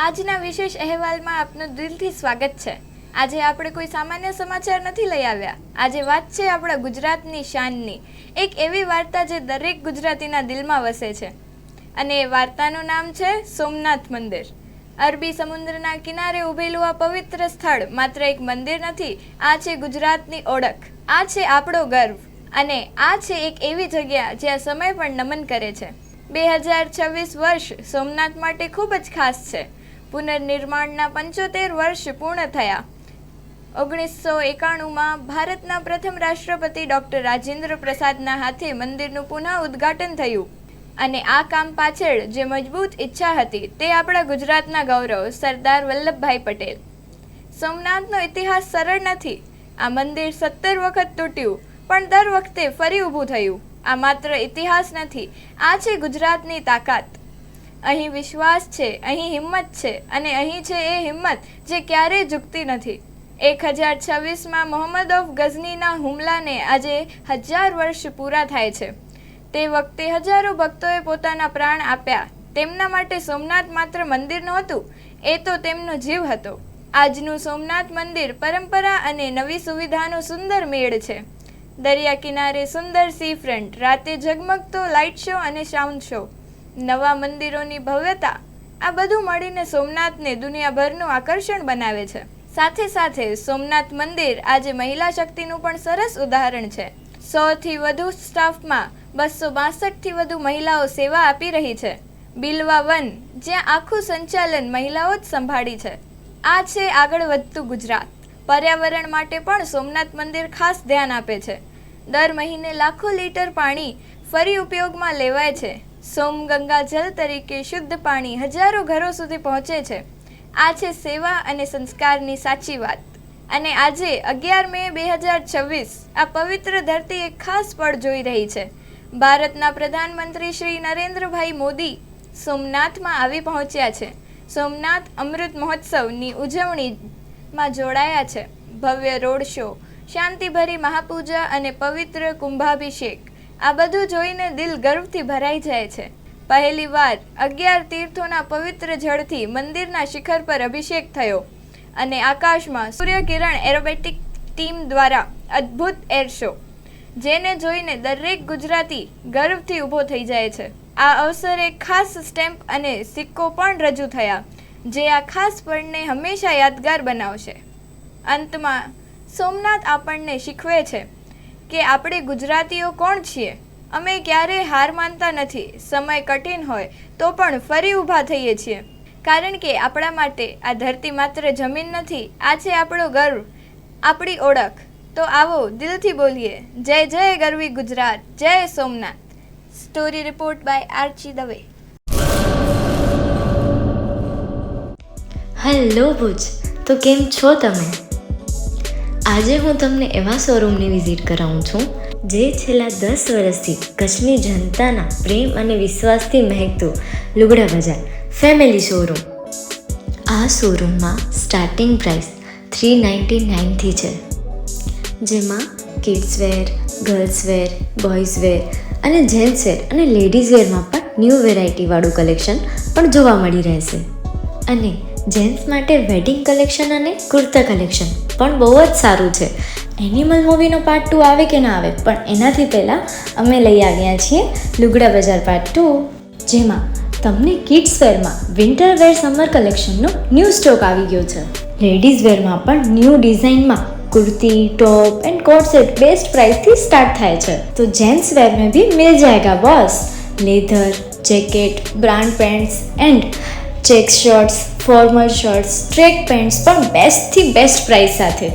આજના વિશેષ અહેવાલમાં આપનું દિલથી સ્વાગત છે। આજે આપણે કોઈ સામાન્ય સમાચાર નથી લઈ આવ્યા। આજે વાત છે આપણા ગુજરાતની શાનની, એક એવી વાર્તા જે દરેક ગુજરાતીના દિલમાં વસે છે અને એ વાર્તાનું નામ છે સોમનાથ મંદિર। અરબી સમુદ્રના કિનારે ઊભેલું આ પવિત્ર સ્થળ માત્ર એક મંદિર નથી, આ છે ગુજરાતની ઓળખ, આ છે આપણો ગર્વ અને આ છે એક એવી જગ્યા જ્યાં સમય પણ નમન કરે છે। 2026 વર્ષ સોમનાથ માટે ખૂબ જ ખાસ છે। પુનર્નિર્માણના 75 વર્ષ પૂર્ણ થયા। 1991માં ભારતના પ્રથમ રાષ્ટ્રપતિ ડૉક્ટર રાજેન્દ્ર પ્રસાદના હાથે મંદિરનું પુનઃ ઉદ્ઘાટન થયું અને આ કામ પાછળ જે મજબૂત ઈચ્છા હતી તે આપણા ગુજરાતના ગૌરવ સરદાર વલ્લભભાઈ પટેલ। સોમનાથનો ઇતિહાસ સરળ નથી। આ મંદિર 17 વખત તૂટ્યું પણ દર વખતે ફરી ઊભું થયું। આ માત્ર ઇતિહાસ નથી, આ છે ગુજરાતની તાકાત। અહીં વિશ્વાસ છે, અહીં હિંમત છે અને અહીં છે એ હિંમત જે ક્યારેય ઝૂકતી નથી। 1026માં મોહમ્મદ ઓફ ગઝનીના હુમલાને આજે 1000 વર્ષ પૂરા થાય છે। તે વખતે હજારો ભક્તોએ પોતાના પ્રાણ આપ્યા। તેમના માટે સોમનાથ માત્ર મંદિર નહોતું, એ તો તેમનો જીવ હતો। આજનું સોમનાથ મંદિર પરંપરા અને નવી સુવિધાનો સુંદર મેળ છે। દરિયા કિનારે સુંદર સી ફ્રન્ટ, રાતે ઝગમગતો લાઇટ શો અને સાઉન્ડ શો, નવા મંદિરોની ભવ્યતા, આ બધું મળીને સોમનાથને દુનિયાભરનું આકર્ષણ બનાવે છે। સાથે સાથે સોમનાથ મંદિર આજે મહિલા શક્તિનું પણ સરસ ઉદાહરણ છે। 100થી વધુ સ્ટાફમાં 262થી વધુ મહિલાઓ સેવા આપી રહી છે। બિલવા વન, જ્યાં આખું સંચાલન મહિલાઓ જ સંભાળી છે। આ છે આગળ વધતું ગુજરાત। પર્યાવરણ માટે પણ સોમનાથ મંદિર ખાસ ધ્યાન આપે છે। દર મહિને લાખો લીટર પાણી ફરી ઉપયોગમાં લેવાય છે। સોમગંગા જલ તરીકે શુદ્ધ પાણી હજારો ઘરો સુધી પહોંચે છે। આ છે સેવા અને સંસ્કારની સાચી વાત। અને આજે 11 મે 2026 આ પવિત્ર ધરતી એક ખાસ પળ જોઈ રહી છે। ભારતના પ્રધાનમંત્રી શ્રી નરેન્દ્રભાઈ મોદી સોમનાથમાં આવી પહોંચ્યા છે। સોમનાથ અમૃત મહોત્સવની ઉજવણીમાં જોડાયા છે। ભવ્ય રોડ શો, શાંતિભરી મહાપૂજા અને પવિત્ર કુંભાભિષેક, આ બધું જોઈને દિલ ગર્વથી ભરાઈ જાય છે। પહેલીવાર 11 તીર્થોના પવિત્ર જળથી મંદિરના શિખર પર અભિષેક થયો અને આકાશમાં સૂર્યકિરણ એરોબેટિક ટીમ દ્વારા અદ્ભુત એર શો, જેને જોઈને દરેક ગુજરાતી ગર્વથી ઊભો થઈ જાય છે। આ અવસરે ખાસ સ્ટેમ્પ અને સિક્કો પણ રજૂ થયા, જે આ ખાસ પળને હંમેશા યાદગાર બનાવશે। અંતમાં સોમનાથ આપણને શીખવે છે કે આપણે ગુજરાતીઓ કોણ છીએ। અમે ક્યારેય હાર માનતા નથી। સમય કઠિન હોય તો પણ ફરી ઊભા થઈએ છીએ, કારણ કે આપણા માટે આ ધરતી માત્ર જમીન નથી, આ છે આપણો ગર્વ, આપણી ઓળખ। તો આવો દિલથી બોલીએ, જય જય ગરવી ગુજરાત, જય Somnath. Story report by Archi Dave. Hello Bhuj, તો કેમ છો તમે? આજે હું તમને એવા શોરૂમની વિઝિટ કરાવું છું જે છેલ્લા 10 વર્ષથી કચ્છની જનતાના પ્રેમ અને વિશ્વાસથી મહેકતું લુગડા બજાર ફેમિલી શોરૂમ। આ શોરૂમમાં સ્ટાર્ટિંગ પ્રાઇસ 399થી છે, જેમાં kids wear, girls wear, boys wear અને જેન્ટ્સ વેર અને લેડીઝ વેરમાં પણ ન્યૂ વેરાયટીવાળું કલેક્શન પણ જોવા મળી રહેશે। અને જેન્ટ્સ માટે વેડિંગ કલેક્શન અને કુર્તા કલેક્શન પણ બહુ જ સારું છે। એનિમલ મૂવીનો પાર્ટ 2 આવે કે ના આવે, પણ એનાથી પહેલાં અમે લઈ આવ્યા છીએ લુગડા બજાર પાર્ટ 2, જેમાં તમને કિડ્સ વેરમાં વિન્ટર વેર સમર કલેક્શનનો ન્યૂ સ્ટોક આવી ગયો છે। લેડીઝ વેરમાં પણ ન્યૂ ડિઝાઇનમાં kurti, top and coat set best price थी स्टार्ट थाय छे। तो जेंट्स वेर में भी मिल जाएगा boss. Leather, jacket, brand pants and check shirts, formal shirts, track pants पर बेस्ट थी बेस्ट प्राइस साथे।